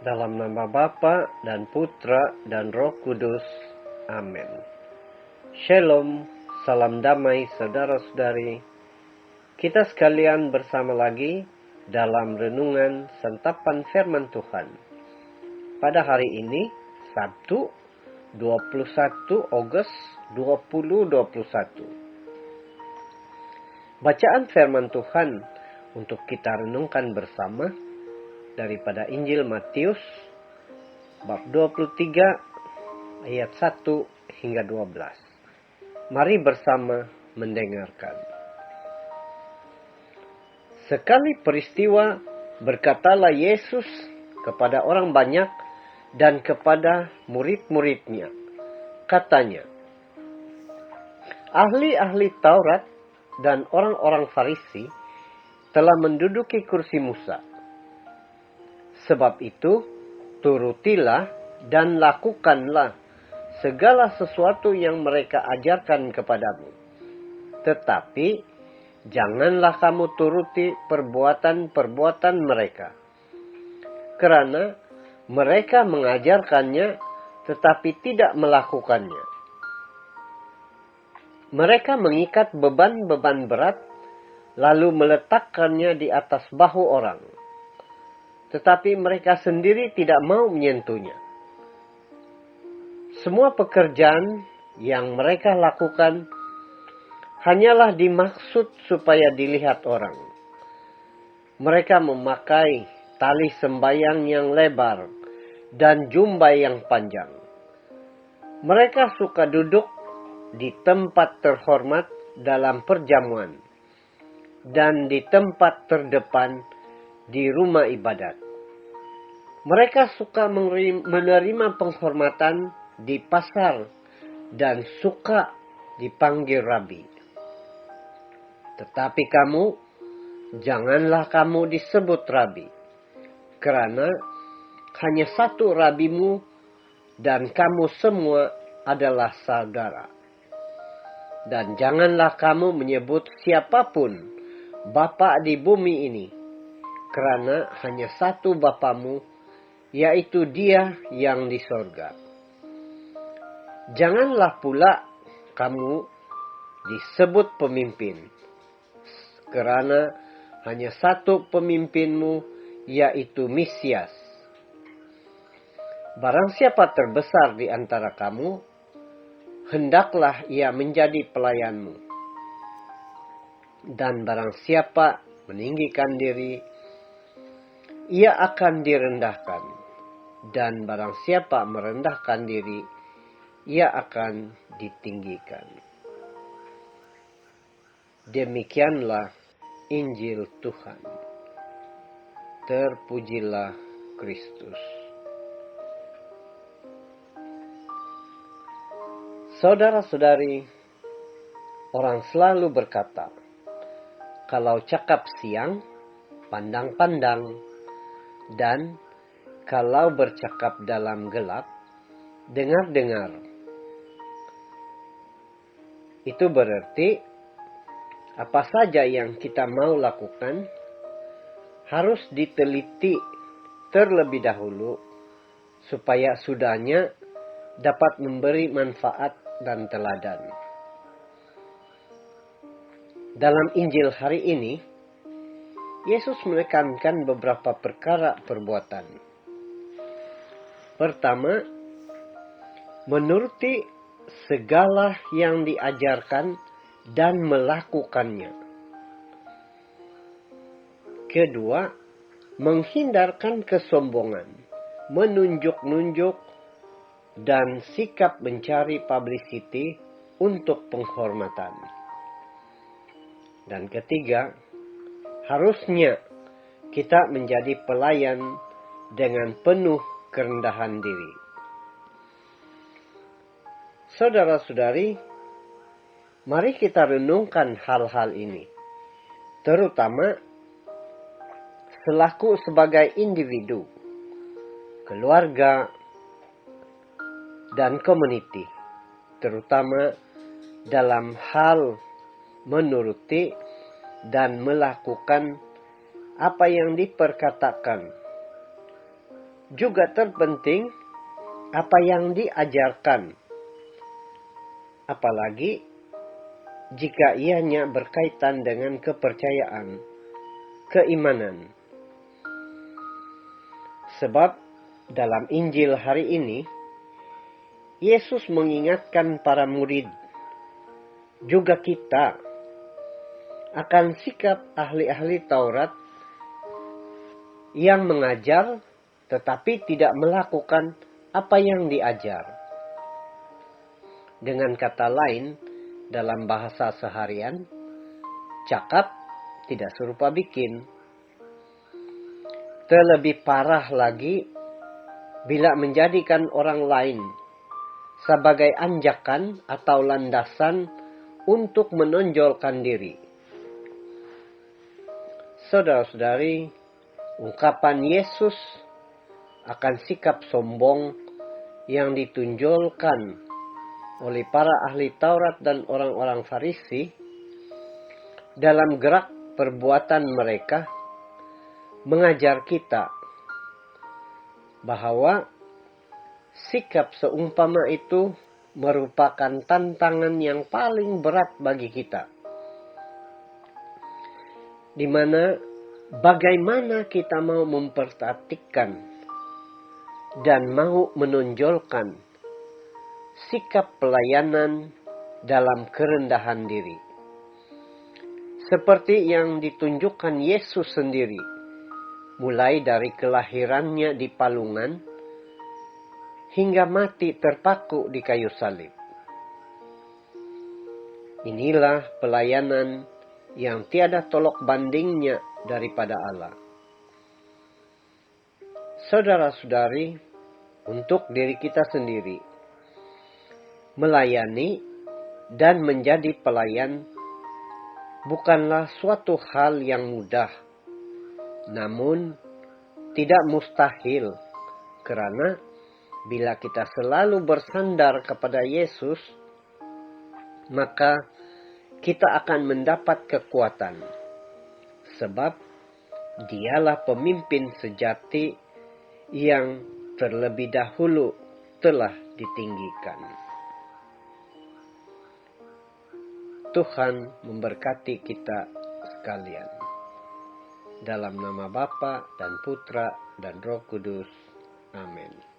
Dalam nama Bapa dan Putra dan Roh Kudus. Amin. Shalom, salam damai saudara-saudari. Kita sekalian bersama lagi dalam renungan santapan firman Tuhan. Pada hari ini, Sabtu 21 Agustus 2021. Bacaan firman Tuhan untuk kita renungkan bersama daripada Injil Matius bab 23 ayat 1 hingga 12. Mari bersama mendengarkan. Sekali peristiwa berkatalah Yesus kepada orang banyak dan kepada murid-muridnya. Katanya, ahli-ahli Taurat dan orang-orang Farisi telah menduduki kursi Musa. Sebab itu, turutilah dan lakukanlah segala sesuatu yang mereka ajarkan kepadamu. Tetapi, janganlah kamu turuti perbuatan-perbuatan mereka. Kerana mereka mengajarkannya, tetapi tidak melakukannya. Mereka mengikat beban-beban berat, lalu meletakkannya di atas bahu orang. Tetapi mereka sendiri tidak mau menyentuhnya. Semua pekerjaan yang mereka lakukan hanyalah dimaksud supaya dilihat orang. Mereka memakai tali sembayang yang lebar dan jubah yang panjang. Mereka suka duduk di tempat terhormat dalam perjamuan dan di tempat terdepan di rumah ibadat. Mereka suka menerima penghormatan di pasar dan suka dipanggil rabi. Tetapi kamu, janganlah kamu disebut rabi, kerana hanya satu rabimu dan kamu semua adalah saudara. Dan janganlah kamu menyebut siapapun bapa di bumi ini, kerana hanya satu bapamu, yaitu Dia yang di sorga. Janganlah pula kamu disebut pemimpin, kerana hanya satu pemimpinmu, yaitu Mesias. Barang siapa terbesar di antara kamu, hendaklah ia menjadi pelayanmu. Dan barang siapa meninggikan diri, ia akan direndahkan. Dan barang siapa merendahkan diri, ia akan ditinggikan. Demikianlah Injil Tuhan. Terpujilah Kristus. Saudara-saudari, orang selalu berkata, kalau cakap siang, pandang-pandang, dan kalau bercakap dalam gelap, dengar-dengar. Itu berarti apa saja yang kita mau lakukan harus diteliti terlebih dahulu supaya sudahnya dapat memberi manfaat dan teladan. Dalam Injil hari ini, Yesus menekankan beberapa perkara perbuatan. Pertama, menuruti segala yang diajarkan dan melakukannya. Kedua, menghindarkan kesombongan, menunjuk-nunjuk, dan sikap mencari publicity untuk penghormatan. Dan ketiga, harusnya kita menjadi pelayan dengan penuh kerendahan diri. Saudara-saudari, mari kita renungkan hal-hal ini, terutama selaku sebagai individu, keluarga, dan community, terutama dalam hal menuruti dan melakukan apa yang diperkatakan juga terpenting apa yang diajarkan, apalagi jika ianya berkaitan dengan kepercayaan, keimanan. Sebab dalam Injil hari ini, Yesus mengingatkan para murid, juga kita, akan sikap ahli-ahli Taurat yang mengajar tetapi tidak melakukan apa yang diajar. Dengan kata lain, dalam bahasa seharian, cakap tidak serupa bikin. Terlebih parah lagi bila menjadikan orang lain sebagai anjakan atau landasan untuk menonjolkan diri. Saudara-saudari, ungkapan Yesus akan sikap sombong yang ditunjukkan oleh para ahli Taurat dan orang-orang Farisi dalam gerak perbuatan mereka mengajar kita bahwa sikap seumpama itu merupakan tantangan yang paling berat bagi kita, di mana bagaimana kita mau memperhatikan dan mau menonjolkan sikap pelayanan dalam kerendahan diri. Seperti yang ditunjukkan Yesus sendiri, mulai dari kelahirannya di palungan hingga mati terpaku di kayu salib. Inilah pelayanan yang tiada tolok bandingnya daripada Allah. Saudara-saudari, untuk diri kita sendiri, melayani dan menjadi pelayan bukanlah suatu hal yang mudah, namun tidak mustahil, karena bila kita selalu bersandar kepada Yesus, maka kita akan mendapat kekuatan, sebab Dialah pemimpin sejati yang terlebih dahulu telah ditinggikan. Tuhan memberkati kita sekalian. Dalam nama Bapa dan Putra dan Roh Kudus. Amin.